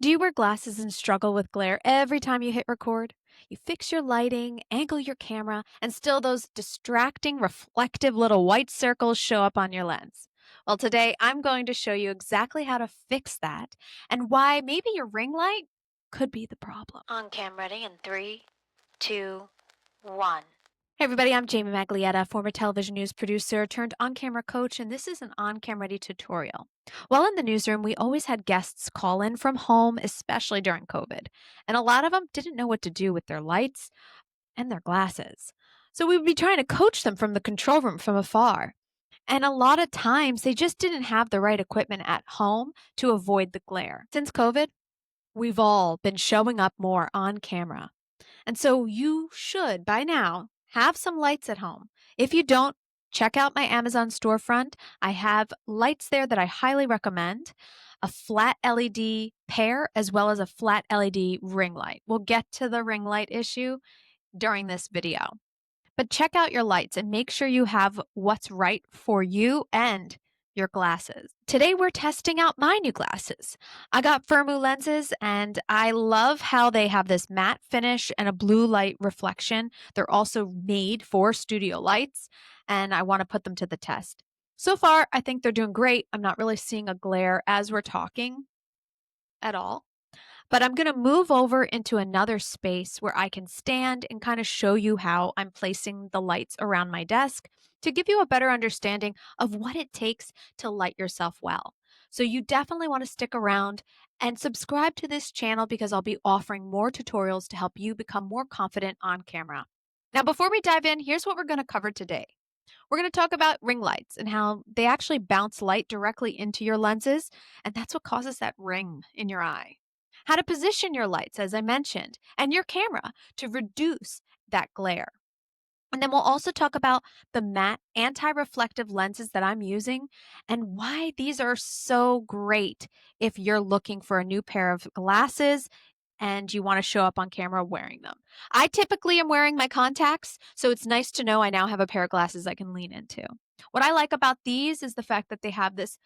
Do you wear glasses and struggle with glare every time you hit record? You fix your lighting, angle your camera, and still those distracting, reflective little white circles show up on your lens. Well, today I'm going to show you exactly how to fix that and why maybe your ring light could be the problem. On cam ready in three, two, one. Hey everybody, I'm Jamie Maglietta, former television news producer turned on-camera coach, and this is an on-cam ready tutorial. While in the newsroom, we always had guests call in from home, especially during COVID, and a lot of them didn't know what to do with their lights and their glasses. So we would be trying to coach them from the control room from afar. And a lot of times they just didn't have the right equipment at home to avoid the glare. Since COVID, we've all been showing up more on camera. And so you should, by now, have some lights at home. If you don't, check out my Amazon storefront. I have lights there that I highly recommend, a flat LED pair as well as a flat LED ring light. We'll get to the ring light issue during this video. But check out your lights and make sure you have what's right for you and your glasses. Today we're testing out my new glasses. I got Firmoo lenses and I love how they have this matte finish and a blue light reflection. They're also made for studio lights and I want to put them to the test. So far, I think they're doing great. I'm not really seeing a glare as we're talking at all. But I'm going to move over into another space where I can stand and kind of show you how I'm placing the lights around my desk to give you a better understanding of what it takes to light yourself well. So you definitely want to stick around and subscribe to this channel because I'll be offering more tutorials to help you become more confident on camera. Now, before we dive in, here's what we're going to cover today. We're going to talk about ring lights and how they actually bounce light directly into your lenses, and that's what causes that ring in your eye. How to position your lights, as I mentioned, and your camera to reduce that glare. And then we'll also talk about the matte anti-reflective lenses that I'm using and why these are so great if you're looking for a new pair of glasses and you want to show up on camera wearing them. I typically am wearing my contacts, so it's nice to know I now have a pair of glasses I can lean into. What I like about these is the fact that they have this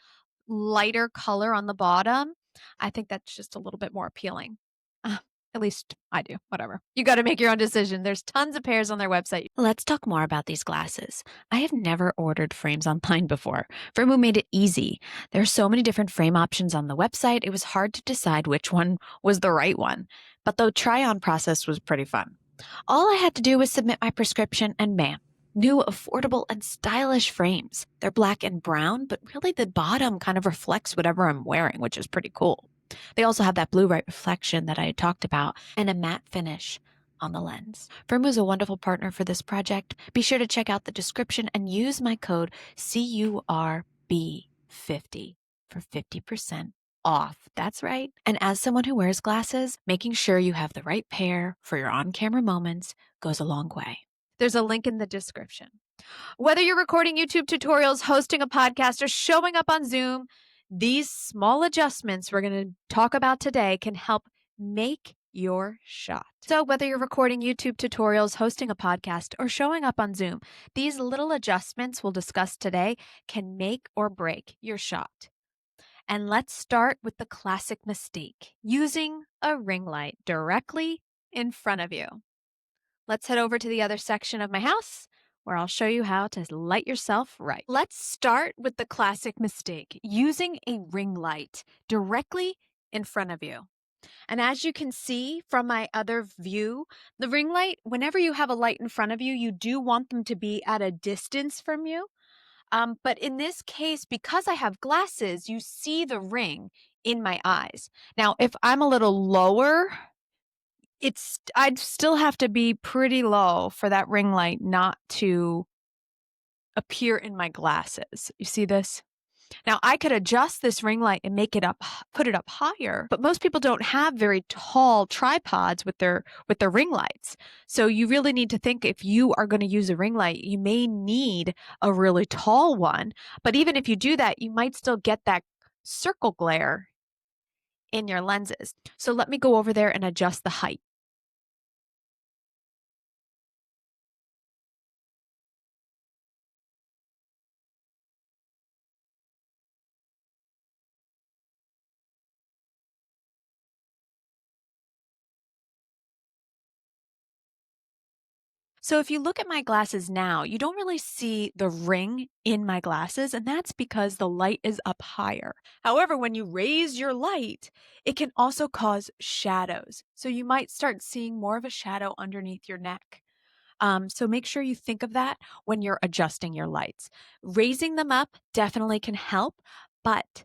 lighter color on the bottom. I think that's just a little bit more appealing. Uh, at least I do, whatever. You got to make your own decision. There's tons of pairs on their website. Let's talk more about these glasses. I have never ordered frames online before. Firmoo made it easy. There are so many different frame options on the website, it was hard to decide which one was the right one. But the try-on process was pretty fun. All I had to do was submit my prescription and bam, new, affordable, and stylish frames. They're black and brown, but really the bottom kind of reflects whatever I'm wearing, which is pretty cool. They also have that blue light reflection that I had talked about and a matte finish on the lens. Firmoo is a wonderful partner for this project. Be sure to check out the description and use my code CURB50 for 50% off. That's right. And as someone who wears glasses, making sure you have the right pair for your on-camera moments goes a long way. There's a link in the description. Whether you're recording YouTube tutorials, hosting a podcast, or showing up on Zoom, these small adjustments we're going to talk about today can help make your shot. So whether you're recording YouTube tutorials, hosting a podcast, or showing up on Zoom, these little adjustments we'll discuss today can make or break your shot. And let's start with the classic mistake, using a ring light directly in front of you. Let's head over to the other section of my house where I'll show you how to light yourself right. Let's start with the classic mistake, using a ring light directly in front of you. And as you can see from my other view, the ring light, whenever you have a light in front of you, you do want them to be at a distance from you. But in this case, because I have glasses, you see the ring in my eyes. Now, if I'm a little lower, I'd still have to be pretty low for that ring light not to appear in my glasses. You see this? Now I could adjust this ring light and make it up, put it up higher, but most people don't have very tall tripods with their ring lights. So you really need to think if you are going to use a ring light, you may need a really tall one. But even if you do that, you might still get that circle glare in your lenses. So let me go over there and adjust the height. So if you look at my glasses now, you don't really see the ring in my glasses, and that's because the light is up higher. However, when you raise your light, it can also cause shadows. So you might start seeing more of a shadow underneath your neck. So make sure you think of that when you're adjusting your lights. Raising them up definitely can help, but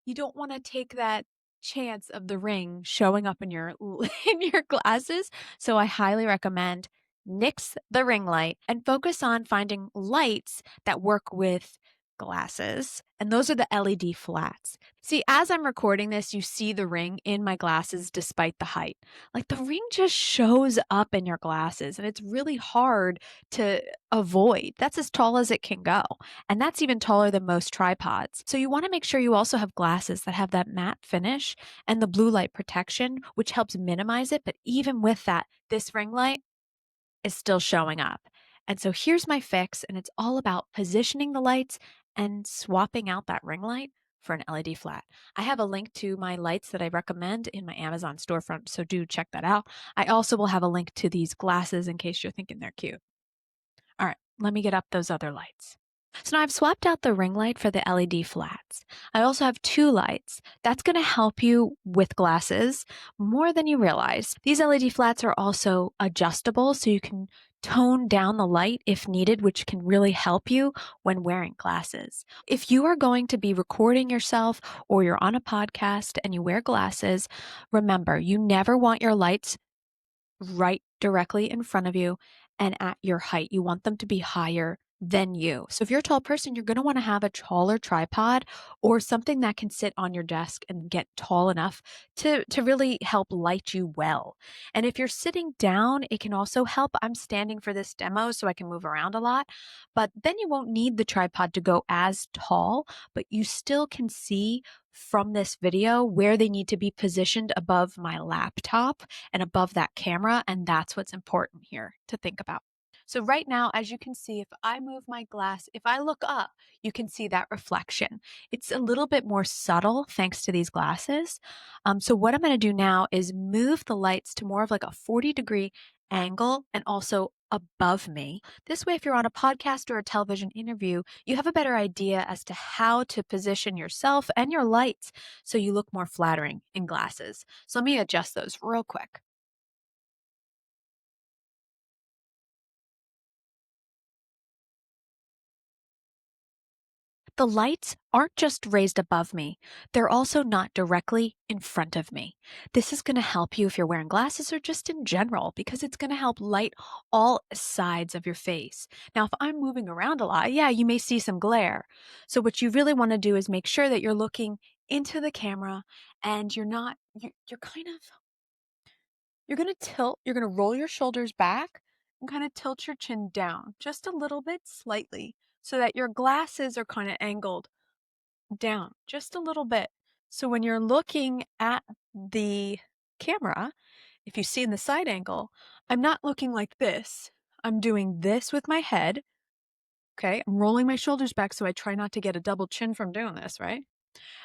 you don't wanna take that chance of the ring showing up in your in your glasses, so I highly recommend nix the ring light and focus on finding lights that work with glasses, and those are the LED flats. See, as I'm recording this, you see the ring in my glasses despite the height. Like, the ring just shows up in your glasses, and it's really hard to avoid. That's as tall as it can go. And that's even taller than most tripods. So you want to make sure you also have glasses that have that matte finish and the blue light protection, which helps minimize it. But even with that, this ring light is still showing up. And so here's my fix, and it's all about positioning the lights and swapping out that ring light for an LED flat. I have a link to my lights that I recommend in my Amazon storefront, so do check that out. I also will have a link to these glasses in case you're thinking they're cute. All right, let me get up those other lights. So now I've swapped out the ring light for the LED flats. I also have two lights. That's going to help you with glasses more than you realize. These LED flats are also adjustable, so you can tone down the light if needed, which can really help you when wearing glasses. If you are going to be recording yourself or you're on a podcast and you wear glasses, remember, you never want your lights right directly in front of you and at your height. You want them to be higher than you. So if you're a tall person, you're going to want to have a taller tripod or something that can sit on your desk and get tall enough to really help light you well. And if you're sitting down, it can also help. I'm standing for this demo so I can move around a lot, but then you won't need the tripod to go as tall, but you still can see from this video where they need to be positioned above my laptop and above that camera. And that's what's important here to think about. So right now, as you can see, if I move my glass, if I look up, you can see that reflection. It's a little bit more subtle thanks to these glasses. So what I'm going to do now is move the lights to more of like a 40-degree angle and also above me. This way, if you're on a podcast or a television interview, you have a better idea as to how to position yourself and your lights so you look more flattering in glasses. So let me adjust those real quick. The lights aren't just raised above me, they're also not directly in front of me. This is going to help you if you're wearing glasses or just in general because it's going to help light all sides of your face. Now, if I'm moving around a lot, yeah, you may see some glare. So, what you really want to do is make sure that you're looking into the camera and you're not, you're kind of, you're going to tilt, you're going to roll your shoulders back and kind of tilt your chin down just a little bit slightly so that your glasses are kind of angled down just a little bit. So when you're looking at the camera, if you see in the side angle, I'm not looking like this. I'm doing this with my head. Okay. I'm rolling my shoulders back so I try not to get a double chin from doing this, right?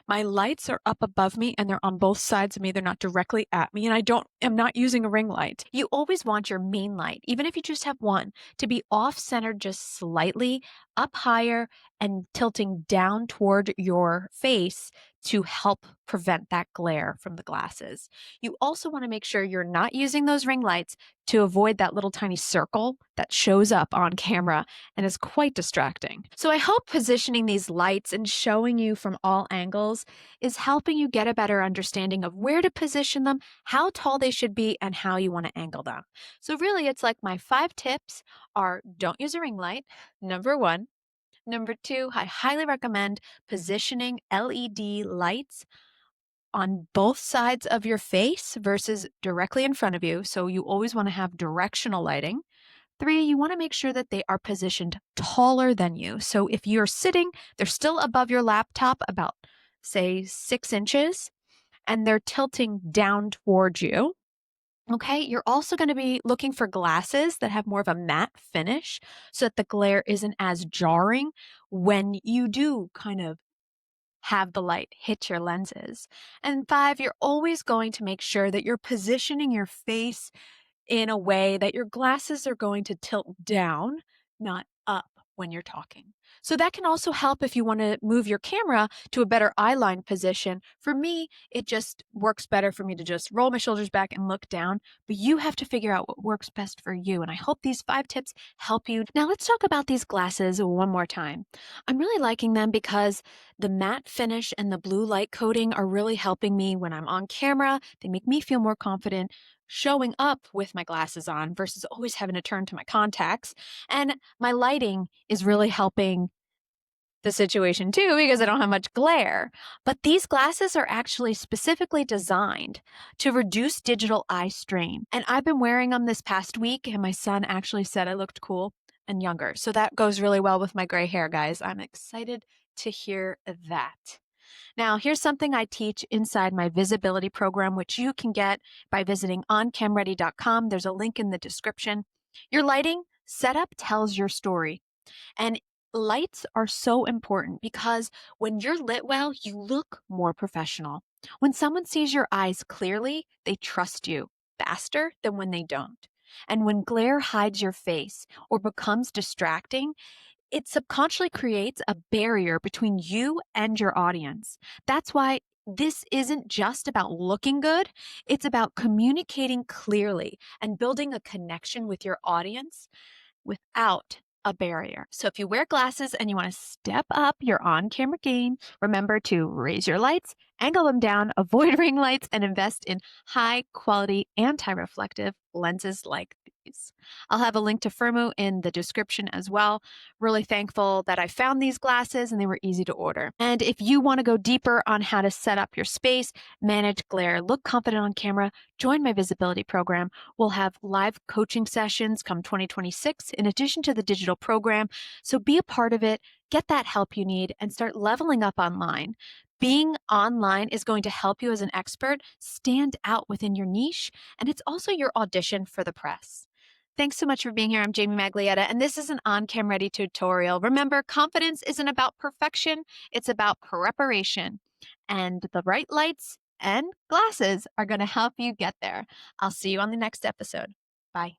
My lights are up above me and they're on both sides of me. They're not directly at me. And I'm not using a ring light. You always want your main light, even if you just have one, to be off centered just slightly, up higher, and tilting down toward your face to help prevent that glare from the glasses. You also want to make sure you're not using those ring lights to avoid that little tiny circle that shows up on camera and is quite distracting. So I hope positioning these lights and showing you from all angles is helping you get a better understanding of where to position them, how tall they should be, and how you want to angle them. So really, it's like my 5 tips are: don't use a ring light, number one. Number two, I highly recommend positioning LED lights on both sides of your face versus directly in front of you. So you always want to have directional lighting. 3, you want to make sure that they are positioned taller than you. So if you're sitting, they're still above your laptop about, say, 6 inches, and they're tilting down towards you. Okay, you're also going to be looking for glasses that have more of a matte finish so that the glare isn't as jarring when you do kind of have the light hit your lenses. And 5, you're always going to make sure that you're positioning your face in a way that your glasses are going to tilt down, not up when you're talking. So that can also help if you want to move your camera to a better eye line position. For me, it just works better for me to just roll my shoulders back and look down, but you have to figure out what works best for you. And I hope these 5 tips help you. Now, let's talk about these glasses one more time. I'm really liking them because the matte finish and the blue light coating are really helping me when I'm on camera. They make me feel more confident showing up with my glasses on versus always having to turn to my contacts. And my lighting is really helping the situation too because I don't have much glare. But these glasses are actually specifically designed to reduce digital eye strain. And I've been wearing them this past week, and my son actually said I looked cool and younger. So that goes really well with my gray hair, guys. I'm excited to hear that. Now, here's something I teach inside my visibility program, which you can get by visiting oncamready.com. There's a link in the description. Your lighting setup tells your story. And lights are so important because when you're lit well, you look more professional. When someone sees your eyes clearly, they trust you faster than when they don't. And when glare hides your face or becomes distracting, it subconsciously creates a barrier between you and your audience. That's why this isn't just about looking good, it's about communicating clearly and building a connection with your audience without a barrier. So if you wear glasses and you want to step up your on camera game, remember to raise your lights, angle them down, avoid ring lights, and invest in high quality anti reflective lenses like these. I'll have a link to Firmoo in the description as well. Really thankful that I found these glasses and they were easy to order. And if you want to go deeper on how to set up your space, manage glare, look confident on camera, join my visibility program. We'll have live coaching sessions come 2026 in addition to the digital program. So be a part of it, get that help you need, and start leveling up online. Being online is going to help you as an expert stand out within your niche, and it's also your audition for the press. Thanks so much for being here. I'm Jamie Maglietta, and this is an on-cam ready tutorial. Remember, confidence isn't about perfection, it's about preparation. And the right lights and glasses are going to help you get there. I'll see you on the next episode. Bye.